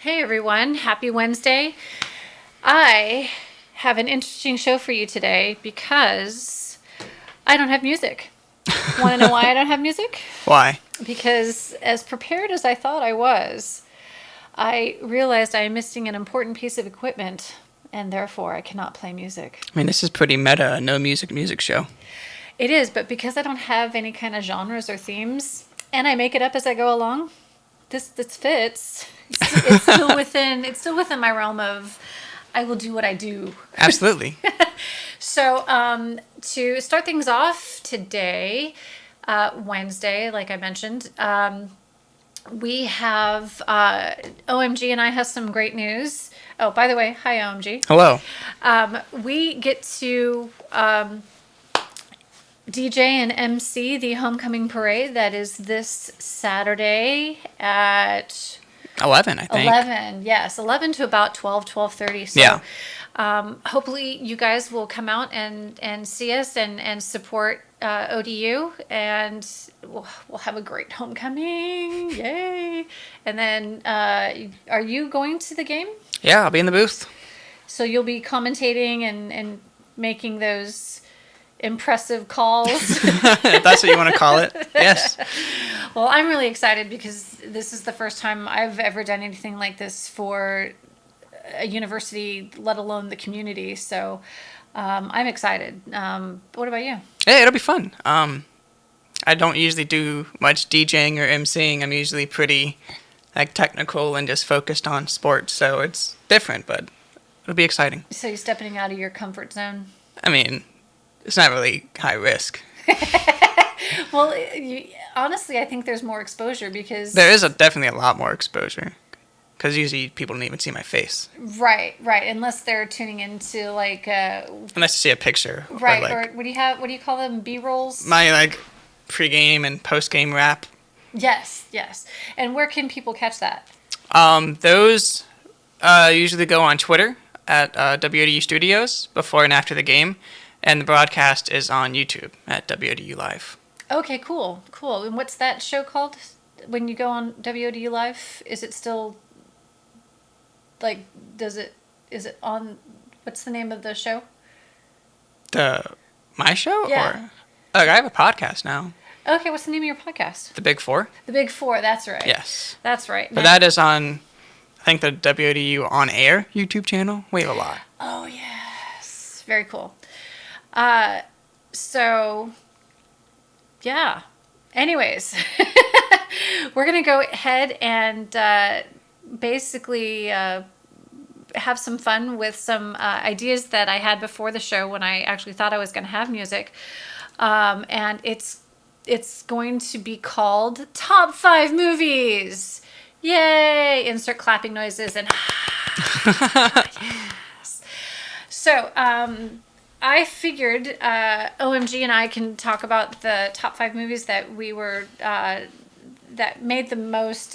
Hey everyone, happy Wednesday. I have an interesting show for you today because I don't have music. Want to know why I don't have music? Why? Because as prepared as I thought I was, I realized I am missing an important piece of equipment and therefore I cannot play music. I mean, this is pretty meta. No music show. It is, but because I don't have any kind of genres or themes and I make it up as I go along, this fits. It's still within my realm of I will do what I do. Absolutely. So to start things off today, Wednesday, like I mentioned, we have OMG and I have some great news. Oh, by the way, hi OMG. Hello. We get to DJ and MC the homecoming parade that is this Saturday at 11, I think. 11, yes, 11 to about 12, 12:30. So Yeah. hopefully you guys will come out and see us and support ODU, and we'll have a great homecoming. Yay. And then are you going to the game? Yeah, I'll be in the booth. So you'll be commentating and making those impressive calls. If that's what you want to call it. Yes. Well, I'm really excited because this is the first time I've ever done anything like this for a university, let alone the community. So I'm excited. What about you? Yeah, it'll be fun. I don't usually do much DJing or MCing. I'm usually pretty technical and just focused on sports, so it's different, but it'll be exciting. So you're stepping out of your comfort zone? I mean, it's not really high risk. Well, honestly, I think there's more exposure because... There is definitely a lot more exposure. Because usually people don't even see my face. Right. Unless they're tuning into Unless you see a picture. Right, or what do you have? What do you call them? B-rolls? My pre-game and post-game rap. Yes. And where can people catch that? Those usually go on Twitter at WODU Studios before and after the game. And the broadcast is on YouTube at WODU Live. Okay, cool. And what's that show called when you go on WODU Live? Is it still... is it on, what's the name of the show? My show? Yeah. I have a podcast now. Okay, what's the name of your podcast? The Big Four? The Big Four, that's right. Yes. That's right. But that is on, I think, the WODU On Air YouTube channel. We have a lot. Oh, yes. Very cool. So, yeah. Anyways, we're going to go ahead and basically have some fun with some ideas that I had before the show when I actually thought I was going to have music. And it's going to be called Top 5 Movies. Yay! Insert clapping noises and yes. So, I figured OMG and I can talk about the top 5 movies that we were that made the most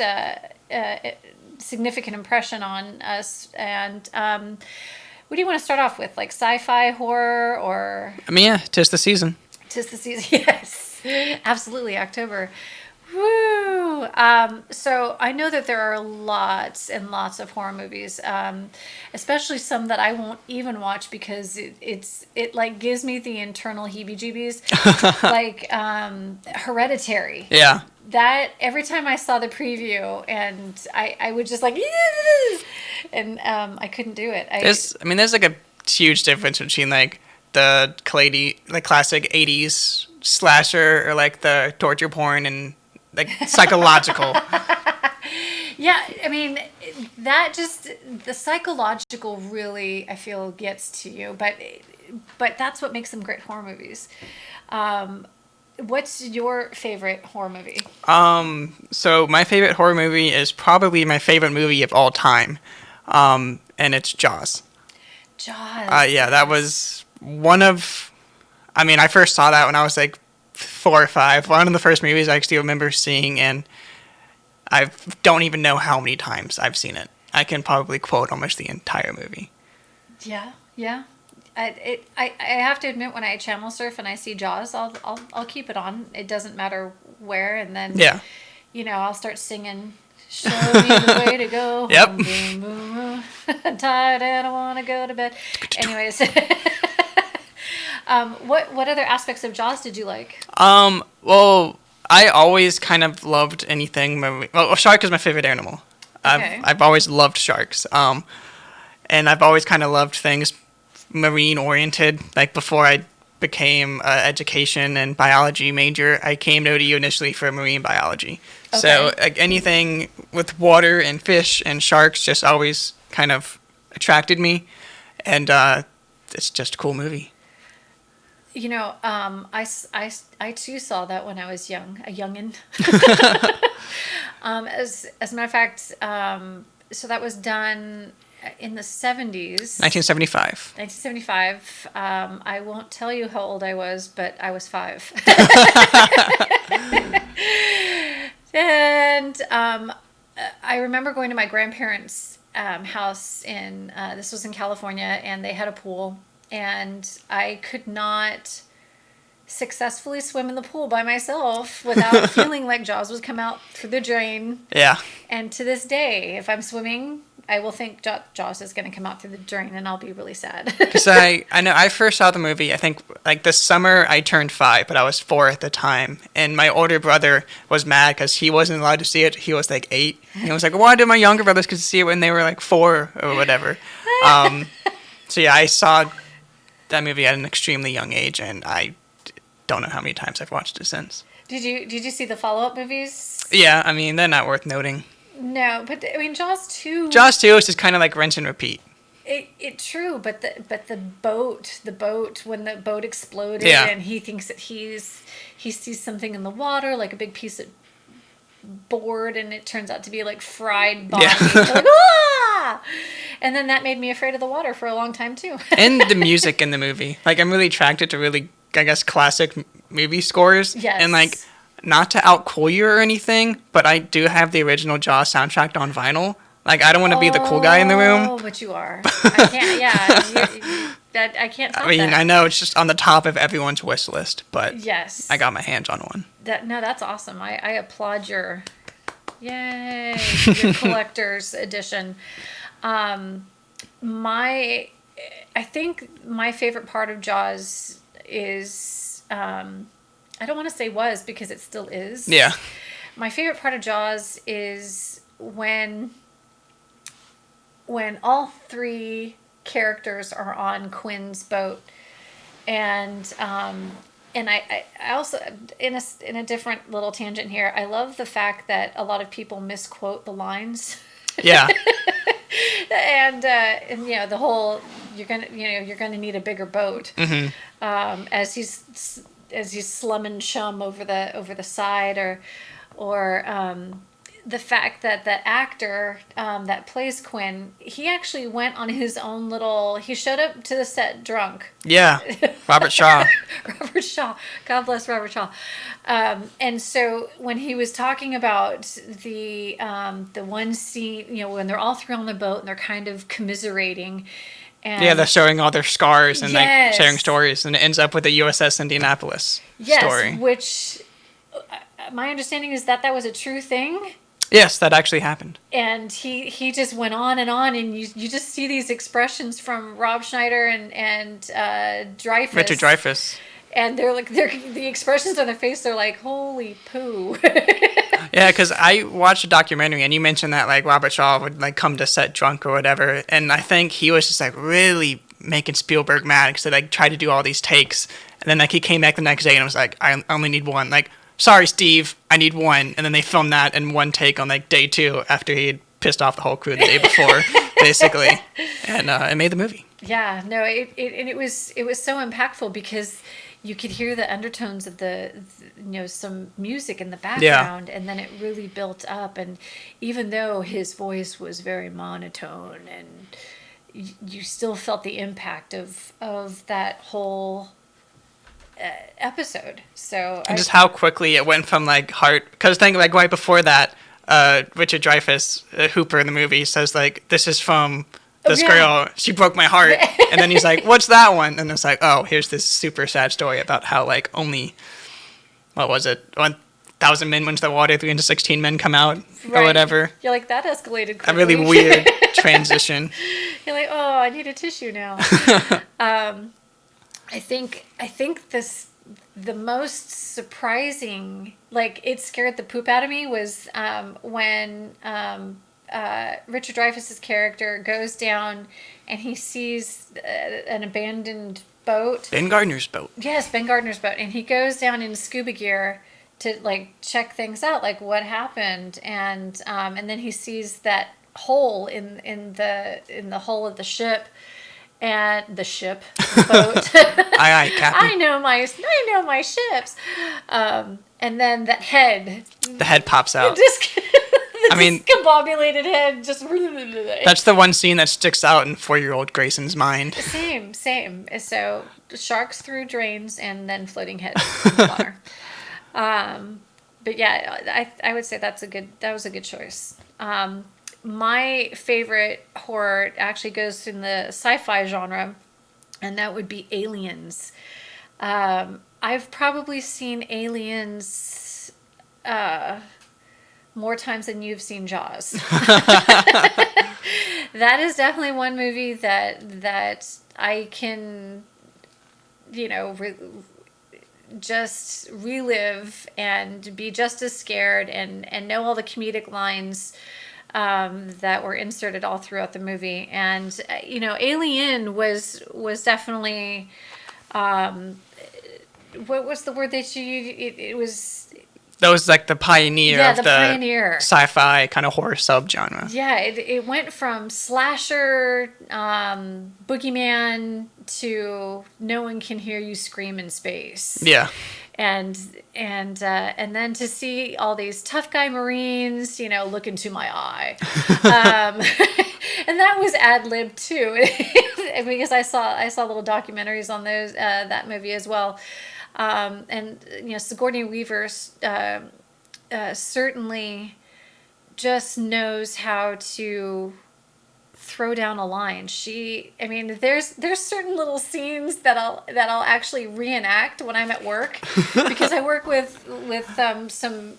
significant impression on us. And what do you want to start off with? Like sci-fi, horror, or? I mean, yeah, 'tis the season. 'Tis the season, yes. Absolutely, October. Woo! So I know that there are lots and lots of horror movies, especially some that I won't even watch because it gives me the internal heebie-jeebies, like Hereditary. Yeah. That every time I saw the preview and I would just and I couldn't do it. There's a huge difference between the classic 80s slasher or the torture porn and psychological. Yeah, I mean, the psychological really, I feel, gets to you, but that's what makes them great horror movies. What's your favorite horror movie? So my favorite horror movie is probably my favorite movie of all time, and it's Jaws. Jaws. Yeah, that was one of... I first saw that when I was 4 or 5. One of the first movies I still remember seeing, and I don't even know how many times I've seen it. I can probably quote almost the entire movie. Yeah. I have to admit, when I channel surf and I see Jaws, I'll keep it on. It doesn't matter where, and then Yeah. I'll start singing Show me the way to go. Yep. Home, boom, boom, boom. I'm tired and I want to go to bed. Anyways, what other aspects of Jaws did you like? Well, I always kind of loved anything marine. Well, shark is my favorite animal. Okay. I've always loved sharks. And I've always kind of loved things marine oriented. Like before I became an education and biology major, I came to ODU initially for marine biology. So Okay. like anything with water and fish and sharks just always kind of attracted me, and it's just a cool movie. You know, I too saw that when I was young, a youngin. As a matter of fact, so that was done in the 70s. 1975. 1975. I won't tell you how old I was, but I was 5. And I remember going to my grandparents' house this was in California, and they had a pool, and I could not successfully swim in the pool by myself without feeling like Jaws was come out through the drain. Yeah. And to this day, if I'm swimming, I will think Jaws is going to come out through the drain, and I'll be really sad. Because I know I first saw the movie, I think, like this summer I turned 5, but I was 4 at the time. And my older brother was mad because he wasn't allowed to see it. He was like 8. And he was like, why did my younger brothers get to see it when they were like 4 or whatever? So yeah, I saw that movie at an extremely young age, and I don't know how many times I've watched it since. Did you see the follow-up movies? Yeah, I mean, they're not worth noting. No, but I mean Jaws 2. Jaws 2 is just kind of like rinse and repeat. It true, but the boat when the boat exploded, Yeah. and he thinks that he sees something in the water, like a big piece of board, and it turns out to be like fried body. Yeah. They're like, ah! And then that made me afraid of the water for a long time too. And the music in the movie. Like, I'm really attracted to really, I guess, classic movie scores. Yes. And, like, not to outcool you or anything, but I do have the original Jaws soundtrack on vinyl. Like, I don't want to be the cool guy in the room. Oh, but you are. I can't. Yeah, that I can't. Top I mean, that. I know it's just on the top of everyone's wish list, but Yes. I got my hands on one. That's awesome. I applaud your, yay, your collector's edition. I think my favorite part of Jaws is, I don't want to say was because it still is. Yeah. My favorite part of Jaws is when all 3 characters are on Quinn's boat, and I also, in a different little tangent here, I love the fact that a lot of people misquote the lines. Yeah. And you know the whole you're gonna need a bigger boat. Mm-hmm. As he's slumming chum over the side, or the fact that the actor that plays Quinn, he actually went on his own little. He showed up to the set drunk. Yeah. Robert Shaw. Robert Shaw. God bless Robert Shaw. And so when he was talking about the one scene, you know, when they're all 3 on the boat and they're kind of commiserating. And Yeah, they're showing all their scars and like Yes. sharing stories, and it ends up with the USS Indianapolis story. which my understanding is that was a true thing. Yes, that actually happened. And he just went on, and you just see these expressions from Rob Schneider and Dreyfuss. Richard Dreyfuss. And they're the expressions on their face, they're like, holy poo. Yeah, because I watched a documentary, and you mentioned that like Robert Shaw would like come to set drunk or whatever, and I think he was just like really making Spielberg mad because they like tried to do all these takes, and then like he came back the next day and was like, I only need one. Like, sorry, Steve, I need one. And then they filmed that in one take on like day 2 after he had pissed off the whole crew the day before, basically, and it made the movie. Yeah, no, it was so impactful because you could hear the undertones of some music in the background, and then it really built up. And even though his voice was very monotone, and you still felt the impact of that whole episode. So And just how quickly it went from like heart, because think like right before that, Richard Dreyfuss, Hooper in the movie, says like, this is from this girl, she broke my heart. And then he's like, what's that one? And it's like, oh, here's this super sad story about how like only, what was it, 1,000 men went into the water, 316 men come out, or Right. whatever. You're like, that escalated A quickly. really weird transition. You're like, oh, I need a tissue now. I think the most surprising, like it scared the poop out of me, was when Richard Dreyfuss's character goes down and he sees an abandoned boat. Ben Gardner's boat. Yes, Ben Gardner's boat, and he goes down in scuba gear to like check things out, like what happened, and then he sees that hole in the hull of the ship, and the boat. Aye, Captain. I know my ships, and then that head, The head pops out. just I mean, discombobulated head, just that's the one scene that sticks out in 4-year-old Grayson's mind. same. So sharks through drains and then floating heads in the water. But yeah, I would say that was a good choice. My favorite horror actually goes in the sci-fi genre, and that would be Aliens. I've probably seen Aliens more times than you've seen Jaws. That is definitely one movie that I can, just relive and be just as scared and know all the comedic lines that were inserted all throughout the movie. And Alien was definitely what was the word that you used? It was That was like the pioneer of the pioneer sci-fi kind of horror subgenre. Yeah, it went from slasher, boogeyman to no one can hear you scream in space. Yeah. And then to see all these tough guy Marines, look into my eye, and that was ad lib too, because I saw little documentaries on those that movie as well, and Sigourney Weaver certainly just knows how to throw down a line. There's certain little scenes that I'll actually reenact when I'm at work, because I work with some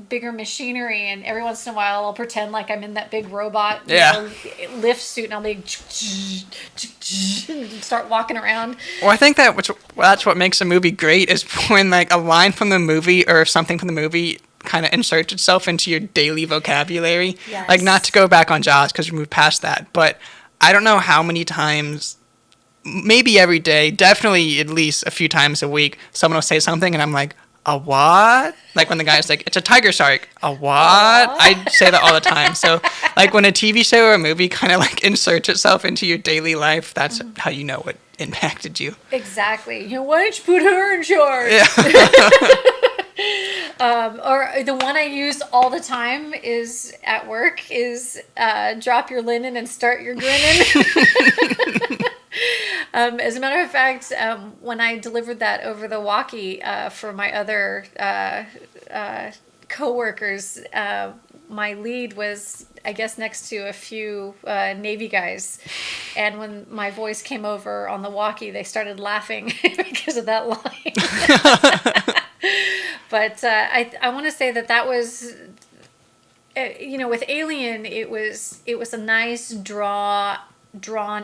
bigger machinery, and every once in a while I'll pretend like I'm in that big robot lift suit, and I'll be start walking around. Well, I think that's what makes a movie great, is when like a line from the movie or something from the movie kind of inserts itself into your daily vocabulary. Yes. Like, not to go back on Jaws because we moved past that, but I don't know how many times, maybe every day, definitely at least a few times a week, someone will say something and I'm like, a what? Like when the guy's like, it's a tiger shark. A what? I say that all the time. So like when a TV show or a movie kind of like inserts itself into your daily life, that's how you know it impacted you. Exactly. Why don't you put her in charge? Yeah. Or the one I use all the time is at work is drop your linen and start your grinning. As a matter of fact, when I delivered that over the walkie for my other coworkers, my lead was, I guess, next to a few Navy guys, and when my voice came over on the walkie, they started laughing because of that line. But I want to say that was, with Alien, it was a nice drawn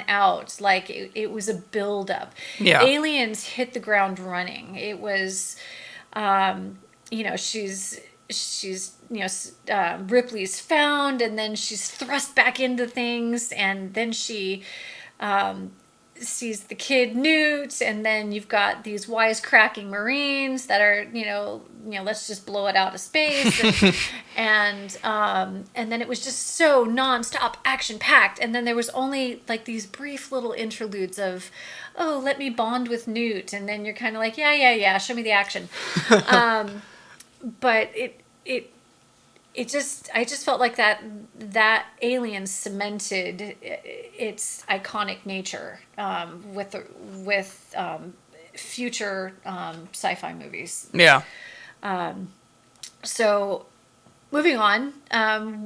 out, like it was a build up. Yeah. Aliens hit the ground running. It was, she's Ripley's found, and then she's thrust back into things, and then she sees the kid Newt, and then you've got these wisecracking Marines that are let's just blow it out of space, and then it was just so nonstop action packed, and then there was only like these brief little interludes of, oh, let me bond with Newt, and then you're kind of like, yeah, show me the action. But I just felt like that Alien cemented its iconic nature with future sci-fi movies. Yeah. So, moving on,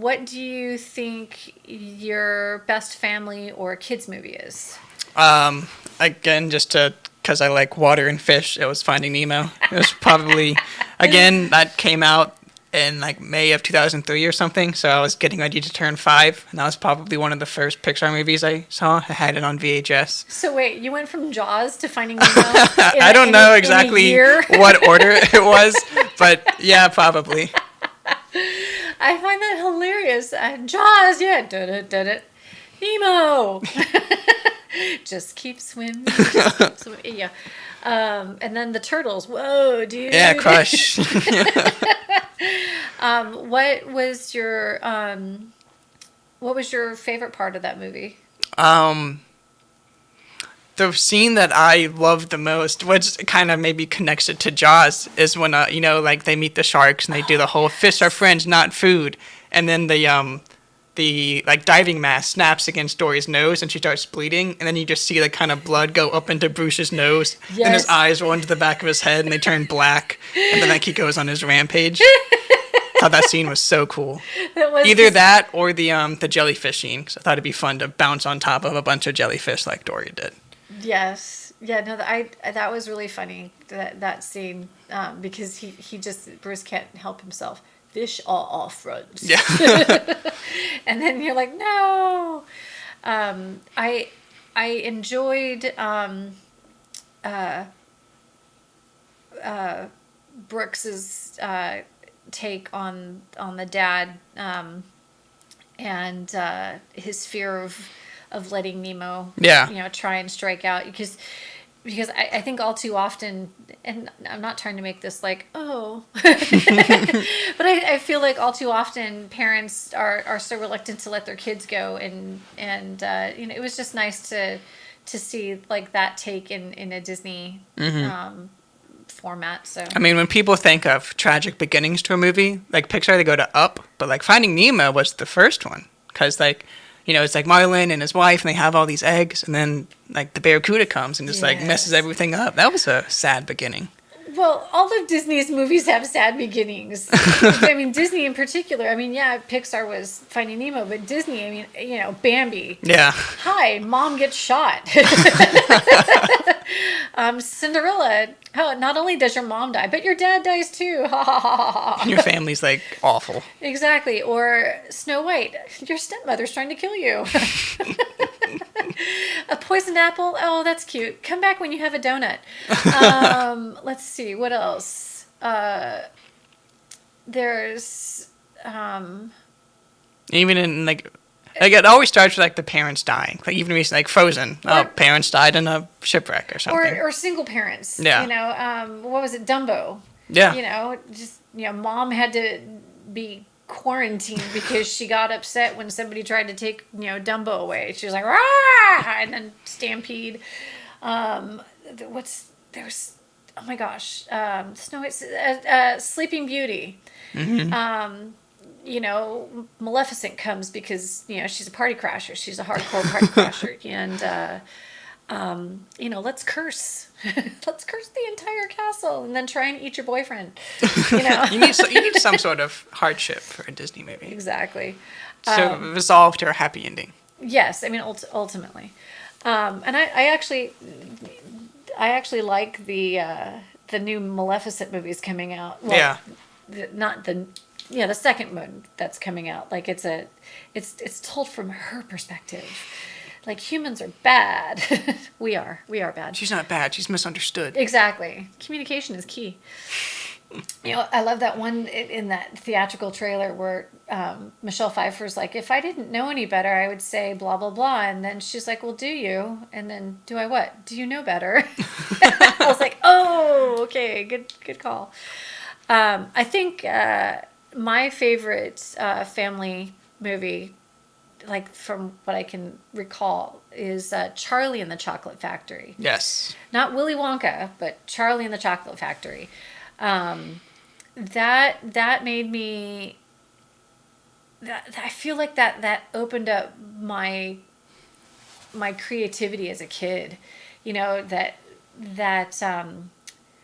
what do you think your best family or kids movie is? Again, just because I like water and fish, it was Finding Nemo. It was probably Again, that came out in like May of 2003 or something. So I was getting ready to turn 5, and that was probably one of the first Pixar movies I saw. I had it on VHS. So wait, you went from Jaws to Finding Nemo I don't know in a exactly year? what order it was, but yeah, probably. I find that hilarious. Jaws, yeah, da-da-da-da. Nemo. Just keep swimming. Just keep swimming. Yeah. And then the turtles. Whoa, dude. Yeah, Crush. What was your favorite part of that movie? Um, the scene that I loved the most, which kind of maybe connects it to Jaws, is when like they meet the sharks and they do the whole "fish are friends, not food," and then the like diving mask snaps against Dory's nose and she starts bleeding, and then you just see the kind of blood go up into Bruce's nose, and his eyes roll into the back of his head and they turn black, and then like he goes on his rampage. I thought that scene was so cool. Either that or the jellyfish scene, because I thought it'd be fun to bounce on top of a bunch of jellyfish like Dory did. Yes. Yeah, no, that was really funny, that scene, because Bruce can't help himself. Fish are all friends. Yeah. And then you're like, no. I enjoyed Brooks's take on the dad, and his fear of letting Nemo, try and strike out, because I think all too often, and I'm not trying to make this like, oh, but I feel like all too often parents are so reluctant to let their kids go, and it was just nice to see like that take in a Disney format. So I mean, when people think of tragic beginnings to a movie, like Pixar, they go to Up, but like Finding Nemo was the first one, because like, it's like Marlin and his wife, and they have all these eggs, and then like the barracuda comes and just like messes everything up. That was a sad beginning. Well, all of Disney's movies have sad beginnings. I mean, Disney in particular. I mean, yeah, Pixar was Finding Nemo, but Disney, I mean, Bambi. Yeah. Hi, mom gets shot. Cinderella. Oh, not only does your mom die, but your dad dies too. Ha ha ha ha ha. Your family's like awful. Exactly. Or Snow White. Your stepmother's trying to kill you. A poisoned apple. Oh, that's cute. Come back when you have a donut. Let's see. What else? There's even in like it always starts with like the parents dying. Like even recently, like Frozen. Parents died in a shipwreck or something. Or single parents. Yeah. What was it? Dumbo. Yeah. Mom had to be quarantined because she got upset when somebody tried to take Dumbo away. She was like, "Rah!" And then Stampede. Oh my gosh, Snow White, Sleeping Beauty. Mm-hmm. Maleficent comes because she's a party crasher. She's a hardcore party crasher, and let's curse, let's curse the entire castle, and then try and eat your boyfriend. You need some sort of hardship for a Disney movie. Exactly. So resolve to a happy ending. Yes, I mean ultimately, and I actually like the new Maleficent movies coming out. Well, yeah. The second one that's coming out. Like it's told from her perspective. Like humans are bad. We are bad. She's not bad. She's misunderstood. Exactly. Communication is key. I love that one in that theatrical trailer where Michelle Pfeiffer's like, if I didn't know any better, I would say blah, blah, blah. And then she's like, well, do you? And then, do I what? Do you know better? I was like, oh, okay, good call. I think my favorite family movie, like from what I can recall, is Charlie and the Chocolate Factory. Yes. Not Willy Wonka, but Charlie and the Chocolate Factory. That made me. I feel like that opened up my creativity as a kid. That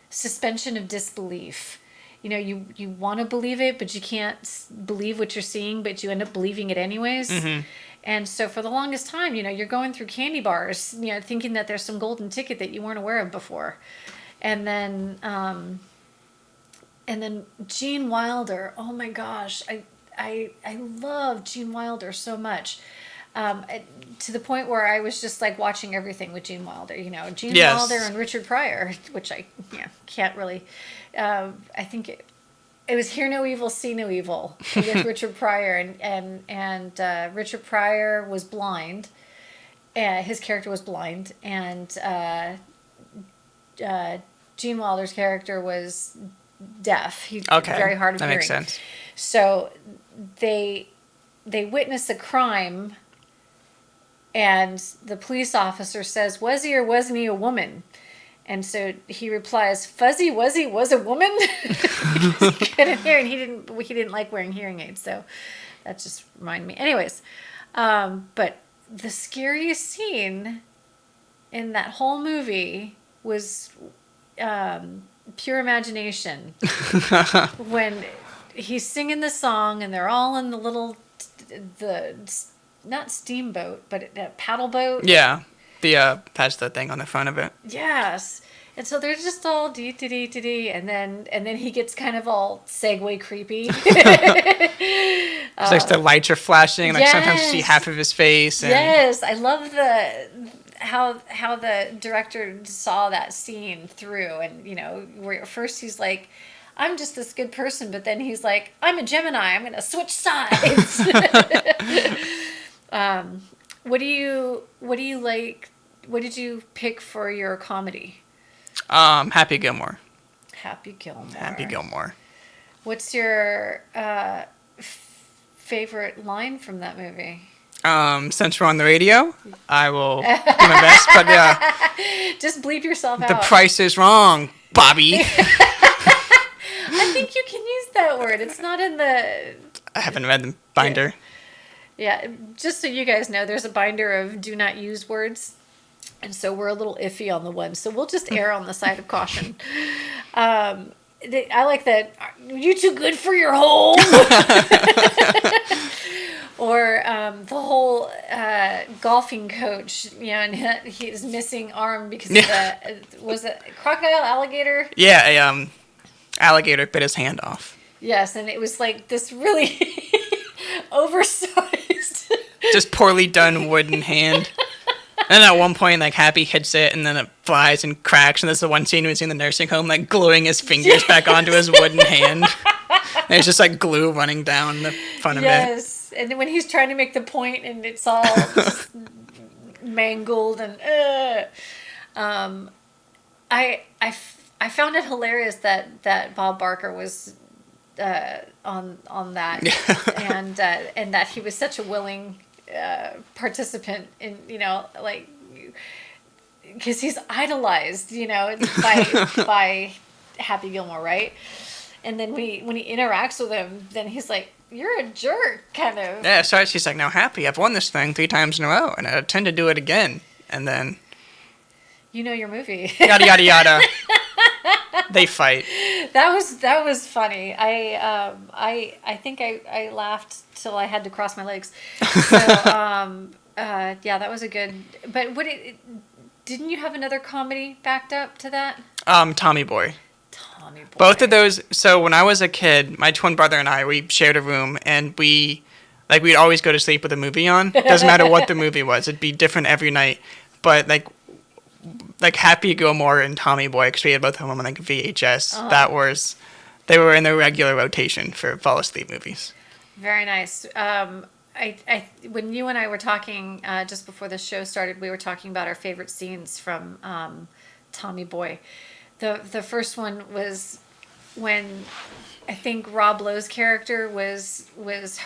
suspension of disbelief. You want to believe it, but you can't believe what you're seeing, but you end up believing it anyways. Mm-hmm. And so for the longest time, you're going through candy bars, thinking that there's some golden ticket that you weren't aware of before. And then and then Gene Wilder. Oh my gosh, I love Gene Wilder so much. To the point where I was just like watching everything with Gene Wilder. You know, Gene Wilder Yes. and Richard Pryor, which I can't really. I think it was Hear No Evil, See No Evil with Richard Pryor, and Richard Pryor was blind. His character was blind, and Gene Wilder's character was deaf. He's Okay. very hard of That hearing. makes sense. So they witness a crime, and the police officer says, "Was he or wasn't he a woman?" And so he replies, "Fuzzy Wuzzy was a woman." He couldn't hear, and he didn't like wearing hearing aids. So that just reminded me. Anyways, but the scariest scene in that whole movie was pure imagination. When he's singing the song and they're all in the little, the not steamboat, but a paddle boat. Yeah. That's the thing on the front of it. Yes. And so they're just all dee dee dee dee dee, and then he gets kind of all Segway creepy. It's like the lights are flashing, like sometimes you see Yes. half of his face. And Yes, I love how the director saw that scene through, and where at first he's like, "I'm just this good person," but then he's like, "I'm a Gemini. I'm gonna switch sides." What do you like? What did you pick for your comedy? Happy Gilmore. Happy Gilmore. Happy Gilmore. What's your favorite line from that movie? Since we're on the radio, I will do my best. But Just bleep yourself out. the price is wrong, Bobby. I think you can use that word. It's not in the... I haven't read the binder. Yeah, just so you guys know, there's a binder of do not use words. And so we're a little iffy on the one. So we'll just err on the side of caution. I like that. Are you too good for your home? Or the whole golfing coach, and his missing arm because of was it crocodile, alligator? Yeah, alligator bit his hand off. Yes, and it was like this really oversized. Just poorly done wooden hand. And at one point, like, Happy hits it, and then it flies and cracks. And there's the one scene when he's in the nursing home, like, gluing his fingers back onto his wooden hand. And there's just, like, glue running down the front of it. Yes, and then when he's trying to make the point, and it's all just mangled, and I found it hilarious that Bob Barker was on that, and that he was such a willing participant in, like, because he's idolized, by Happy Gilmore, right? And then when he interacts with him, then he's like, "You're a jerk," kind of. Yeah, so she's like, "Now, Happy, I've won this thing 3 times in a row, and I intend to do it again." And then, You know your movie. yada, yada, yada. They fight. That was funny. I think I laughed till I had to cross my legs. So yeah, that was a good. But didn't you have another comedy backed up to that? Tommy Boy. Tommy Boy. Both of those. So when I was a kid, my twin brother and I, we shared a room, and we'd always go to sleep with a movie on. Doesn't matter what the movie was; it'd be different every night. But like Happy Gilmore and Tommy Boy, because we had both of them on like VHS. Uh-huh. They were in the regular rotation for fall asleep movies. Very nice. When you and I were talking just before the show started, we were talking about our favorite scenes from Tommy Boy. The first one was when I think Rob Lowe's character was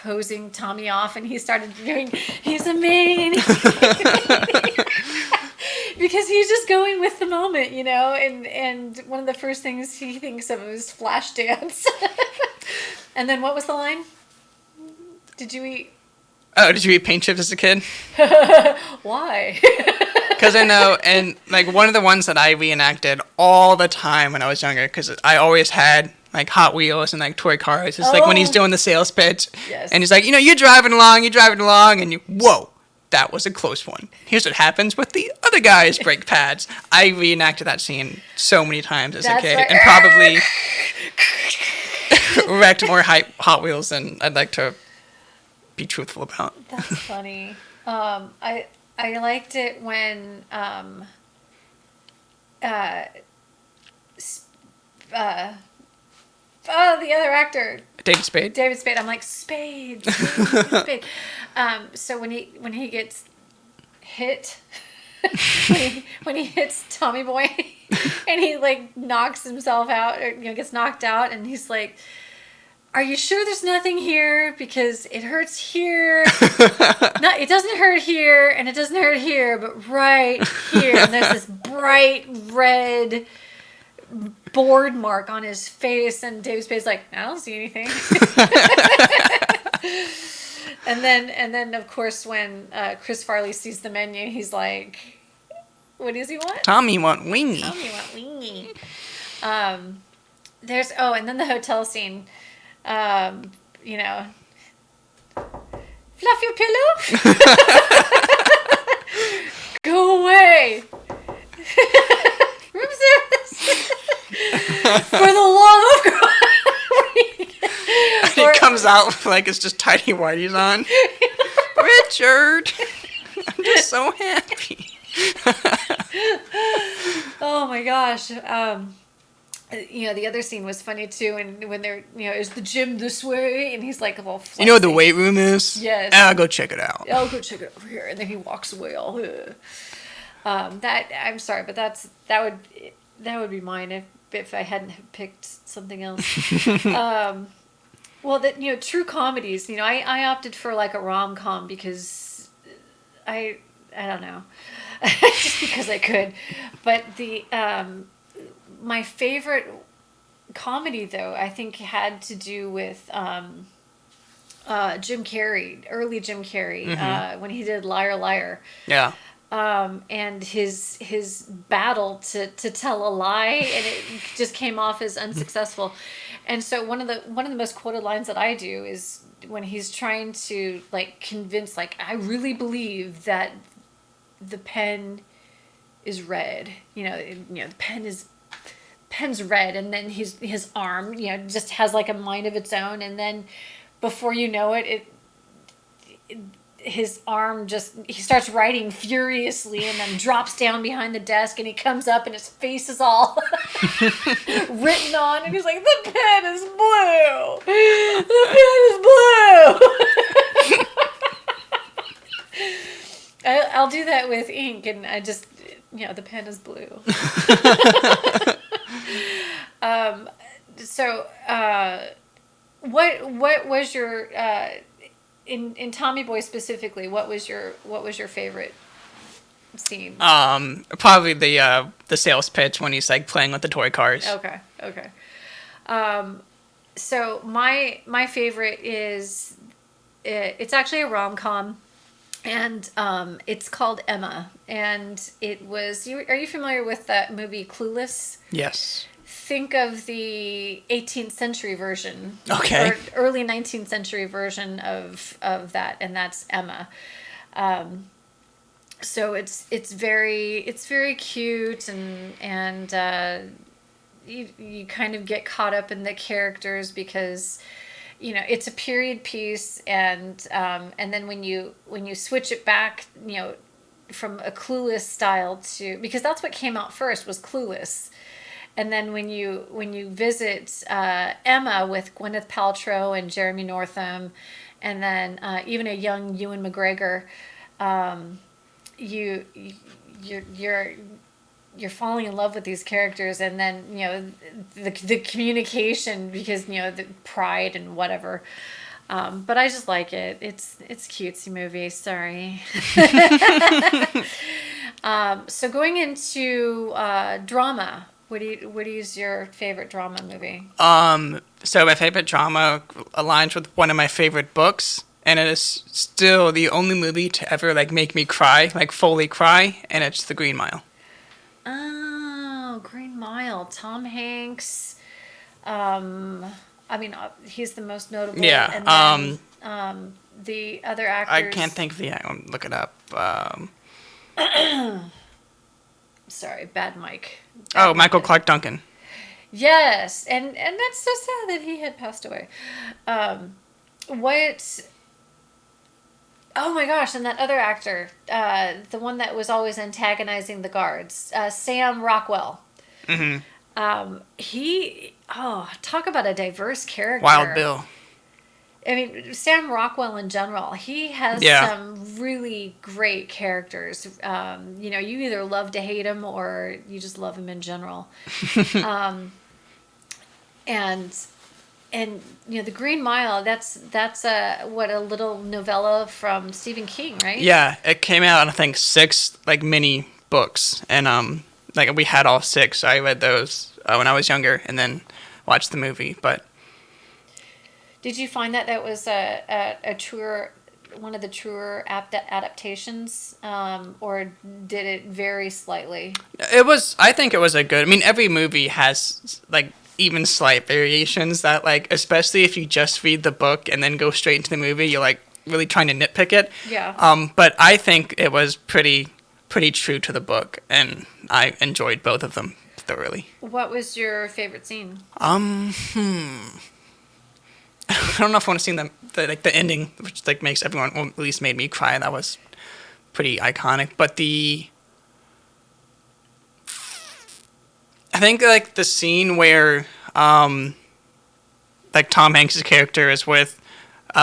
hosing Tommy off, and he started doing, "He's a man." Because he's just going with the moment, and one of the first things he thinks of is Flashdance. And then what was the line? Did you eat? Oh, did you eat paint chips as a kid? Why? Because I know, and like one of the ones that I reenacted all the time when I was younger, because I always had like Hot Wheels and like toy cars. It's like when he's doing the sales pitch, Yes. and he's like, you're driving along, and whoa, that was a close one. Here's what happens with the other guy's brake pads. I reenacted that scene so many times as a That's kid, right. and probably wrecked more Hot Wheels than I'd like to be truthful about. That's funny. I liked it when uh, uh, the other actor, David Spade. David Spade. I'm like Spade, Spade, Spade. So when he gets hit, when he hits Tommy Boy, and he like knocks himself out, or gets knocked out, and he's like, "Are you sure there's nothing here? Because it hurts here. No, it doesn't hurt here, and it doesn't hurt here, but right here." And there's this bright red board mark on his face, and David Spade's like, "I don't see anything." and then of course when Chris Farley sees the menu, he's like, "What does he want?" Tommy want wingy. Tommy want wingy. And then the hotel scene. You know, fluff your pillow. Go away. Room service. For the love of God. He comes out with like it's just tidy whities on. Richard, I'm just so happy. Oh my gosh. The other scene was funny too, and when they're, is the gym this way? And he's like, well, You know what the weight room is? Yes. I'll go check it out. I'll go check it over here, and then he walks away all. I'm sorry, but that would be mine if I hadn't picked something else. Well, true comedies. I opted for like a rom-com because I don't know, just because I could, but the my favorite comedy, though, I think had to do with Jim Carrey, early Jim Carrey, when he did Liar Liar. Yeah. And his battle to tell a lie, and it just came off as unsuccessful. And so one of the most quoted lines that I do is when he's trying to like convince, like, I really believe that the pen is red. The pen's red, and then his arm, just has like a mind of its own, and then before you know it his arm he starts writing furiously, and then drops down behind the desk, and he comes up and his face is all written on, and he's like, the pen is blue, the pen is blue. I'll do that with ink, and I just, the pen is blue. What was your in Tommy Boy specifically? What was your favorite scene? Probably the sales pitch when he's like playing with the toy cars. Okay. So my favorite is it's actually a rom-com, and it's called Emma, and it was. Are you familiar with that movie Clueless? Yes. Think of the 18th century version, okay, or early 19th century version of that, and that's Emma. So it's very cute, and you kind of get caught up in the characters because it's a period piece, and then when you switch it back, from a Clueless style to, because that's what came out first was Clueless. And then when you visit Emma with Gwyneth Paltrow and Jeremy Northam, and then even a young Ewan McGregor, you're falling in love with these characters, and then the communication, because the pride and whatever. But I just like it. It's cutesy movie. Sorry. So going into drama. What is your favorite drama movie? So my favorite drama aligns with one of my favorite books, and it is still the only movie to ever like make me cry, like fully cry, and it's The Green Mile. Oh, Green Mile. Tom Hanks. He's the most notable. Yeah. And then, the other actors. I can't think of the. Look it up. Sorry, bad mic. Michael Clark Duncan. Yes, and that's so sad that he had passed away. Um, what? Oh my gosh! And that other actor, the one that was always antagonizing the guards, Sam Rockwell. Hmm. Talk about a diverse Wild character. Bill. I mean, Sam Rockwell in general, he has Yeah. some really great characters. You either love to hate him or you just love him in general. Um, and the Green Mile, that's a little novella from Stephen King, right? Yeah, it came out in I think six like mini books, and like we had all six. So I read those when I was younger, and then watched the movie. But Did you find that was a truer one of the truer adaptations, or did it vary slightly? it was. I think it was a good. I mean, every movie has like even slight variations that like, especially if you just read the book and then go straight into the movie, you're like really trying to nitpick it. Yeah. But I think it was pretty true to the book, and I enjoyed both of them thoroughly. What was your favorite scene? I don't know if I want to see the ending, which like makes everyone, well, at least made me cry. That was pretty iconic. But I think like the scene where like Tom Hanks' character is with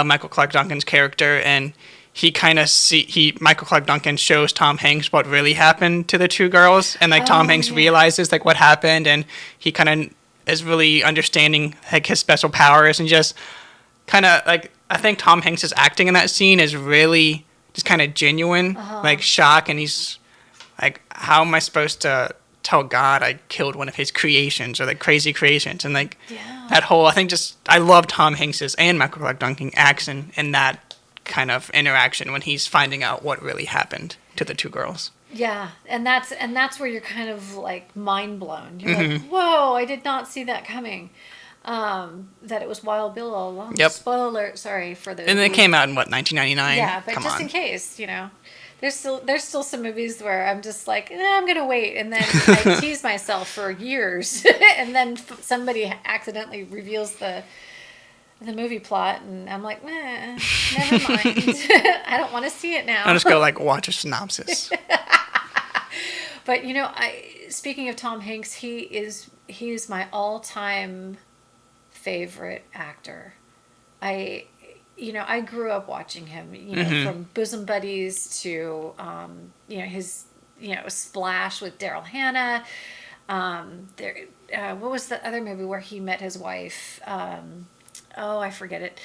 Michael Clark Duncan's character, and he kind of Michael Clark Duncan shows Tom Hanks what really happened to the two girls, and like Tom Oh Hanks yeah. realizes like what happened, and he kind of is really understanding like his special powers, and just kind of like I think Tom Hanks' acting in that scene is really just kind of genuine, like shock, and he's like, how am I supposed to tell God I killed one of his creations or like crazy creations, and like Yeah. that whole I think just I love Tom Hanks's and Michael Clark Duncan action in that kind of interaction when he's finding out what really happened to the two girls. Yeah, and that's where you're kind of like mind blown. You're like, Hmm. "Whoa, I did not see that coming." That it was Wild Bill all along. Yep. Spoiler alert, sorry for the. And it came out in what 1999. Yeah, but Come just on. in case, there's still some movies where I'm just like, I'm gonna wait, and then I tease myself for years, and then somebody accidentally reveals the movie plot, and I'm like, never mind. I don't want to see it now. I'll just go like watch a synopsis. But speaking of Tom Hanks, he's my all-time favorite actor. I grew up watching him, from Bosom Buddies to his Splash with Daryl Hannah. What was the other movie where he met his wife? I forget it.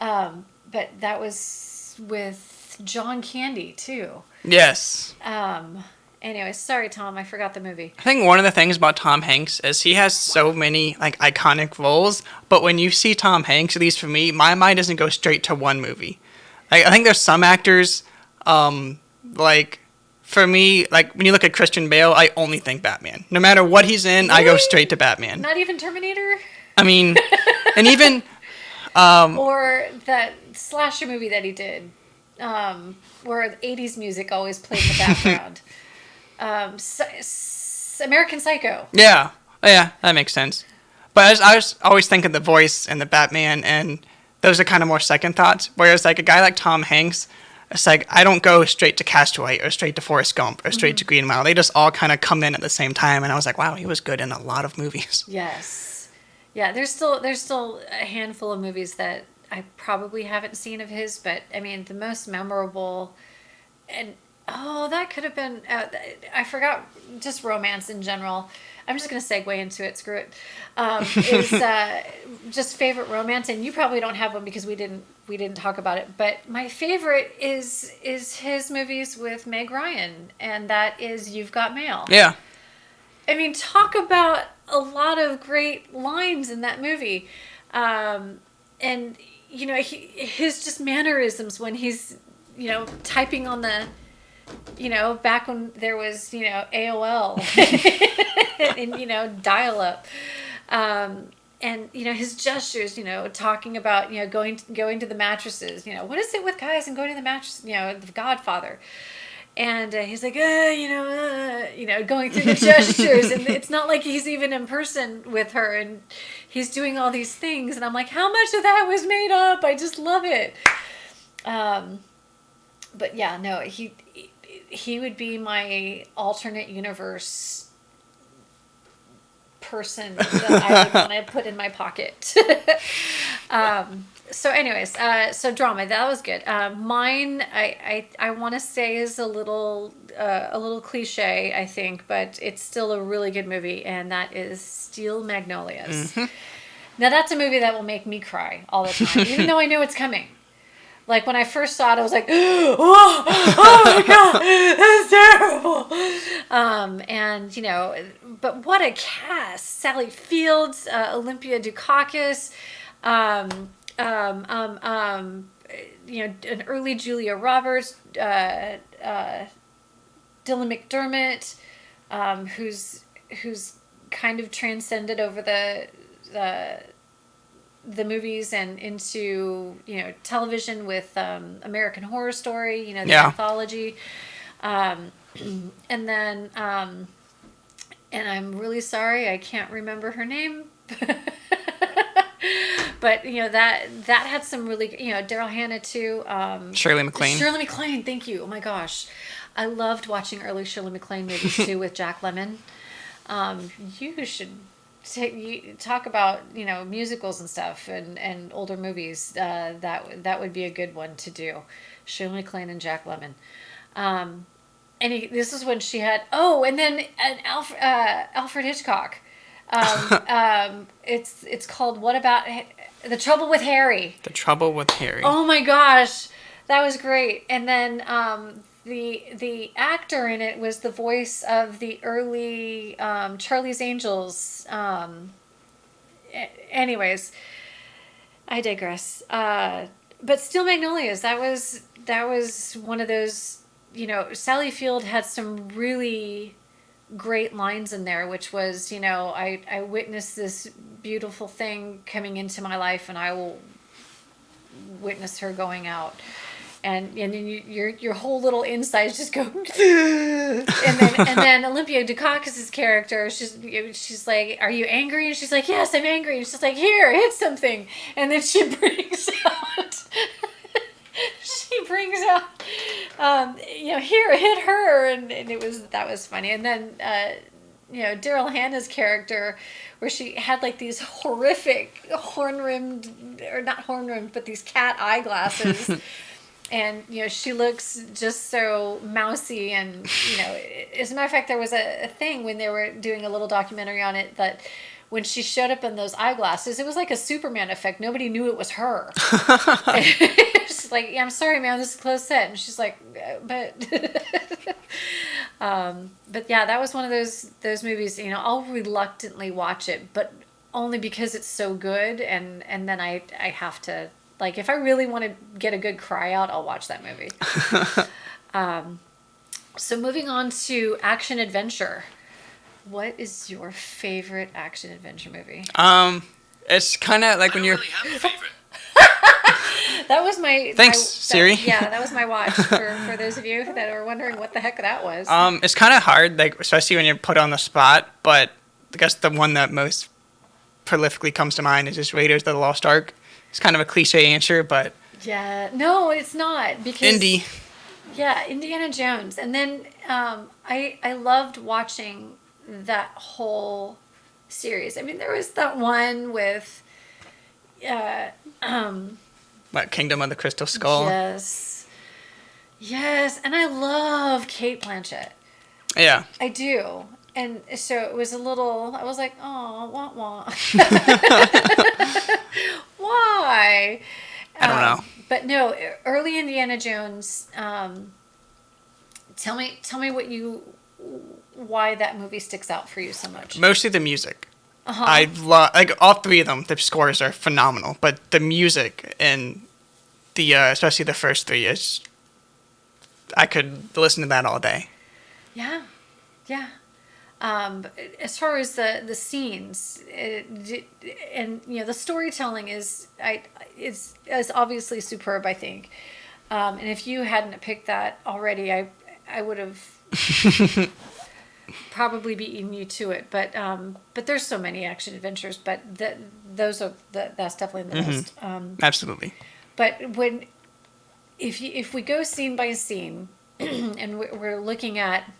But that was with John Candy too. Yes. Anyway, sorry, Tom, I forgot the movie. I think one of the things about Tom Hanks is he has so many like iconic roles, but when you see Tom Hanks, at least for me, my mind doesn't go straight to one movie. Like, I think there's some actors, like for me, like when you look at Christian Bale, I only think Batman. No matter what he's in, I go Really? straight to Batman. Not even Terminator? I mean, and even Or that slasher movie that he did, where the 80s music always played in the background. American Psycho. yeah, yeah, that makes sense. But I was always thinking the voice and the Batman, and those are kind of more second thoughts. Whereas like a guy like Tom Hanks, it's like I don't go straight to Castaway or straight to Forrest Gump or straight to Green Mile. They just all kind of come in at the same time, and I was like, wow, he was good in a lot of movies. Yes. Yeah, there's still a handful of movies that I probably haven't seen of his, but I mean, the most memorable, and that could have been, I forgot, just romance in general. I'm just going to segue into it, screw it. Is just favorite romance, and you probably don't have one because we didn't talk about it, but my favorite is his movies with Meg Ryan, and that is You've Got Mail. Yeah, I mean, talk about a lot of great lines in that movie. And, his just mannerisms when he's, typing on the, back when there was, AOL and, dial up. And, his gestures, talking about, going to the mattresses, what is it with guys and going to the mattress, the Godfather. And he's like, going through the gestures, and it's not like he's even in person with her, and he's doing all these things, and I'm like, how much of that was made up? I just love it. But yeah, no, he would be my alternate universe person that I would want to put in my pocket. So anyways, so drama, that was good. Mine, I want to say is a little cliche, I think, but it's still a really good movie, and that is Steel Magnolias. Now that's a movie that will make me cry all the time, even though I know it's coming. Like when I first saw it, I was like, oh my God, that's terrible. And but what a cast. Sally Fields, Olympia Dukakis, an early Julia Roberts, Dylan McDermott, who's kind of transcended over the movies and into television with American Horror Story, the anthology, and then and I'm really sorry I can't remember her name. But that had some really Daryl Hannah too. Shirley MacLaine. Shirley MacLaine, thank you. Oh my gosh, I loved watching early Shirley MacLaine movies too with Jack Lemmon. You should talk about musicals and stuff and older movies. That would be a good one to do. Shirley MacLaine and Jack Lemmon. This is when she had and then Alfred Hitchcock. It's called What About The Trouble with Harry? The Trouble with Harry. Oh my gosh, that was great. And then the actor in it was the voice of the early Charlie's Angels. Anyways, I digress. But Steel Magnolias, that was one of those. Sally Field had some really great lines in there, which was, I witnessed this beautiful thing coming into my life, and I will witness her going out. And then your whole little insides just go, and then Olympia Dukakis' character, she's like, "Are you angry?" And she's like, "Yes, I'm angry." And she's like, "Here, hit something." And then she brings out, here, hit her, and that was funny. And then Daryl Hannah's character, where she had like these horrific not horn rimmed, but these cat eyeglasses. And she looks just so mousy, and as a matter of fact, there was a thing when they were doing a little documentary on it that when she showed up in those eyeglasses, it was like a Superman effect. Nobody knew it was her. She's like, "Yeah, I'm sorry, man, this is a closed set," and she's like, "But." But yeah, that was one of those movies. I'll reluctantly watch it, but only because it's so good, and then I have to. Like, if I really want to get a good cry out, I'll watch that movie. So moving on to action adventure. What is your favorite action adventure movie? It's kind of like when you're. Really have a favorite. That was my. Thanks, Siri. That was my watch for those of you that are wondering what the heck that was. It's kind of hard, like especially when you're put on the spot. But I guess the one that most prolifically comes to mind is just Raiders of the Lost Ark. It's kind of a cliche answer, but yeah, no, it's not, because Indy. Yeah, Indiana Jones, and then I loved watching that whole series. I mean, there was that one with What, Kingdom of the Crystal Skull? yes, and I love Kate Blanchett. Yeah. I do. And so it was a little, I was like, oh, wah, wah. Why? I don't know. But no, early Indiana Jones, tell me why that movie sticks out for you so much. Mostly the music. Uh-huh. I love, like, all three of them, the scores are phenomenal, but the music and the, especially the first three, I could listen to that all day. Yeah. As far as the scenes, and the storytelling is obviously superb, I think. And if you hadn't picked that already, I would have probably beaten you to it. But there's so many action adventures. But that's definitely the list. Absolutely. But if we go scene by scene, and we're looking at,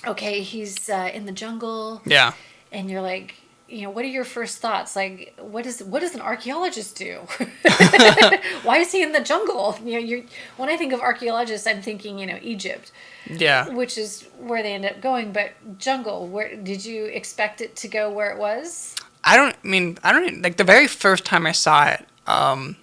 okay, he's in the jungle, Yeah. and you're like, what are your first thoughts? Like, what does an archaeologist do? Why is he in the jungle? When I think of archaeologists, I'm thinking, Egypt, Yeah. which is where they end up going. But jungle, where did you expect it to go? Where it was? I don't like the very first time I saw it. I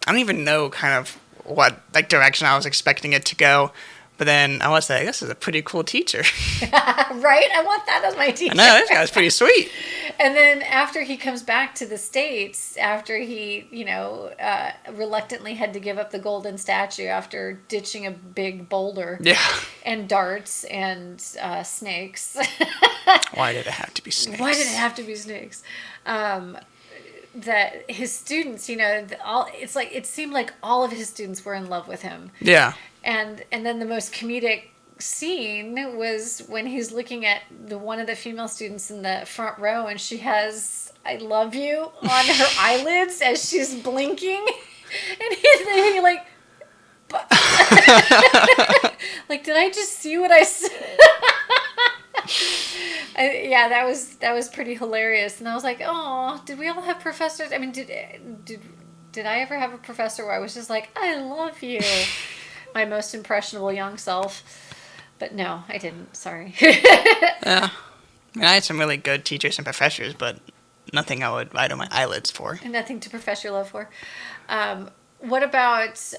don't even know kind of what like direction I was expecting it to go. But then I was like, this is a pretty cool teacher. Right? I want that as my teacher. I know, this guy's pretty sweet. And then after he comes back to the States, after he, reluctantly had to give up the golden statue after ditching a big boulder. Yeah. And darts and snakes. Why did it have to be snakes? Why did it have to be snakes? That his students, it's like it seemed like all of his students were in love with him. Yeah. And then the most comedic scene was when he's looking at one of the female students in the front row, and she has "I love you" on her eyelids as she's blinking, and he's like, like, did I just see what I said? Yeah, that was pretty hilarious, and I was like, oh, did we all have professors? I mean, did I ever have a professor where I was just like, I love you? My most impressionable young self. But no, I didn't. Sorry. Yeah. I mean, I had some really good teachers and professors, but nothing I would write on my eyelids for. And nothing to profess your love for. What about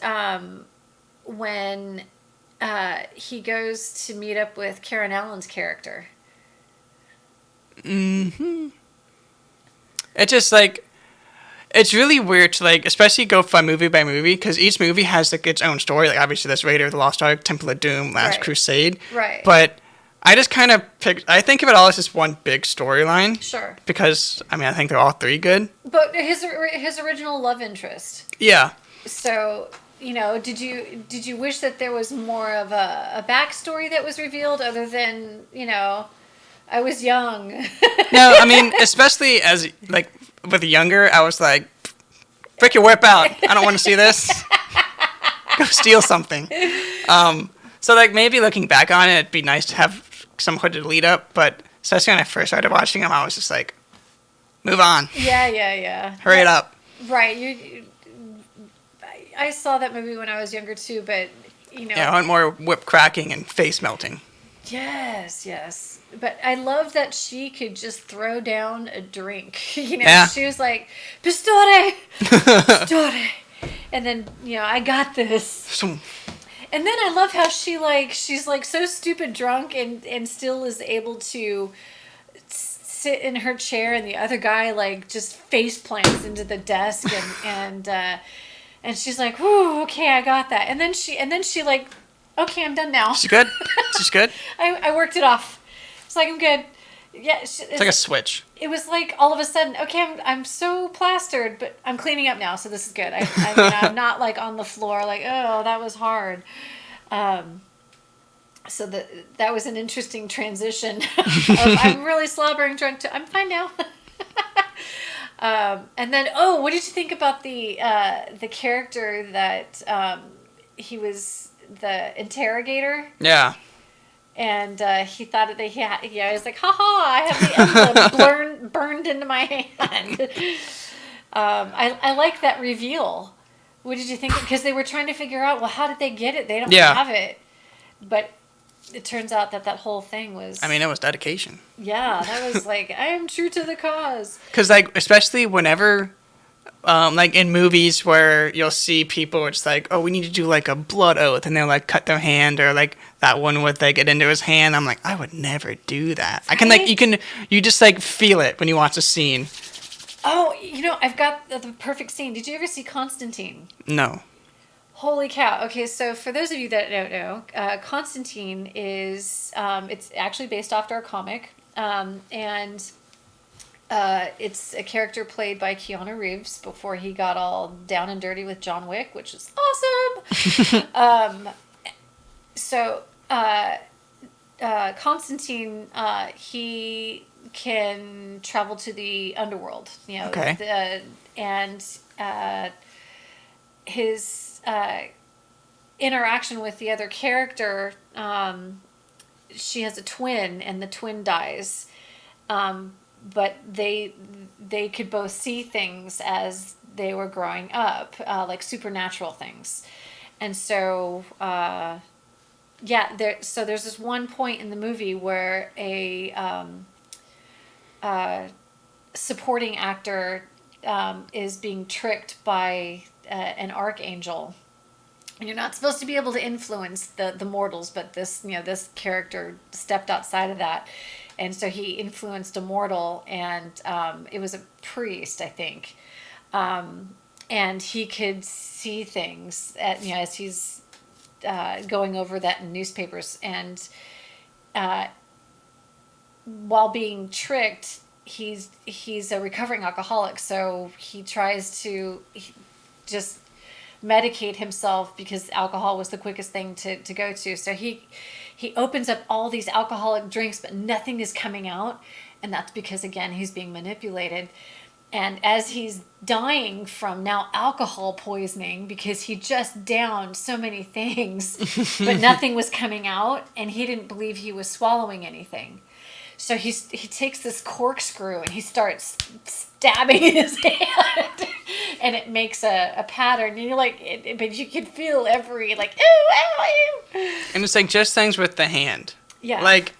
when he goes to meet up with Karen Allen's character? Mm-hmm. It's just like... It's really weird to, like, especially go from movie by movie, because each movie has, like, its own story. Like, obviously, there's Raider of the Lost Ark, Temple of Doom, Last Crusade. Right. But I just kind of I think of it all as just one big storyline. Sure. Because, I mean, I think they're all three good. But his original love interest. Yeah. So, did you wish that there was more of a backstory that was revealed other than, I was young? No, I mean, especially as, like... With the younger, I was like, "Break your whip out! I don't want to see this. Go steal something." So like maybe looking back on it, it'd be nice to have some sort of lead up. But especially when I first started watching them, I was just like, "Move on! Yeah. Hurry it up!" Right. I saw that movie when I was younger too, but Yeah, I want more whip cracking and face melting. Yes. But I love that she could just throw down a drink. Yeah. She was like, "Pistore! Pistore!" And then, I got this. And then I love how she's like so stupid drunk and still is able to sit in her chair, and the other guy like just face plants into the desk and she's like, "Whew, okay, I got that." And then she like, "Okay, I'm done now." She's good. She's good. I worked it off. It's like, I'm good. Yeah, it's like a switch. It was like all of a sudden, okay, I'm so plastered, but I'm cleaning up now, so this is good. I'm not like on the floor like, oh, that was hard. So that was an interesting transition. I'm really slobbering drunk to I'm fine now. And then, what did you think about the character that he was the interrogator? Yeah. And he thought that he was like, haha, I have the emblem burned into my hand. I like that reveal. What did you think? Because they were trying to figure out, well, how did they get it? They don't have it. But it turns out that whole thing was... I mean, it was dedication. Yeah, that was like, I am true to the cause. Because, like, especially whenever... like in movies where you'll see people, it's like, oh, we need to do like a blood oath, and they'll like cut their hand, or like that one with like it into his hand. I'm like, I would never do that. I can like you just like feel it when you watch a scene. Oh, I've got the perfect scene. Did you ever see Constantine? No. Holy cow. Okay, so for those of you that don't know, Constantine is it's actually based off our comic, and it's a character played by Keanu Reeves before he got all down and dirty with John Wick, which is awesome. So Constantine, he can travel to the underworld, Okay. and his interaction with the other character, she has a twin, and the twin dies. But they could both see things as they were growing up, like supernatural things, and so yeah, there's this one point in the movie where a supporting actor is being tricked by an archangel. And you're not supposed to be able to influence the mortals, but this character stepped outside of that, and so he influenced a mortal, and it was a priest, I think, and he could see things as he's going over that in newspapers, and while being tricked, he's a recovering alcoholic, so he tries to just medicate himself because alcohol was the quickest thing to go to. So he opens up all these alcoholic drinks, but nothing is coming out, and that's because again he's being manipulated. And as he's dying from now alcohol poisoning because he just downed so many things, but nothing was coming out, and he didn't believe he was swallowing anything. So he takes this corkscrew and he starts stabbing his hand, and it makes a pattern. And you're like, but you can feel every like, ooh, ow, ew. And it's like just things with the hand. Yeah. Like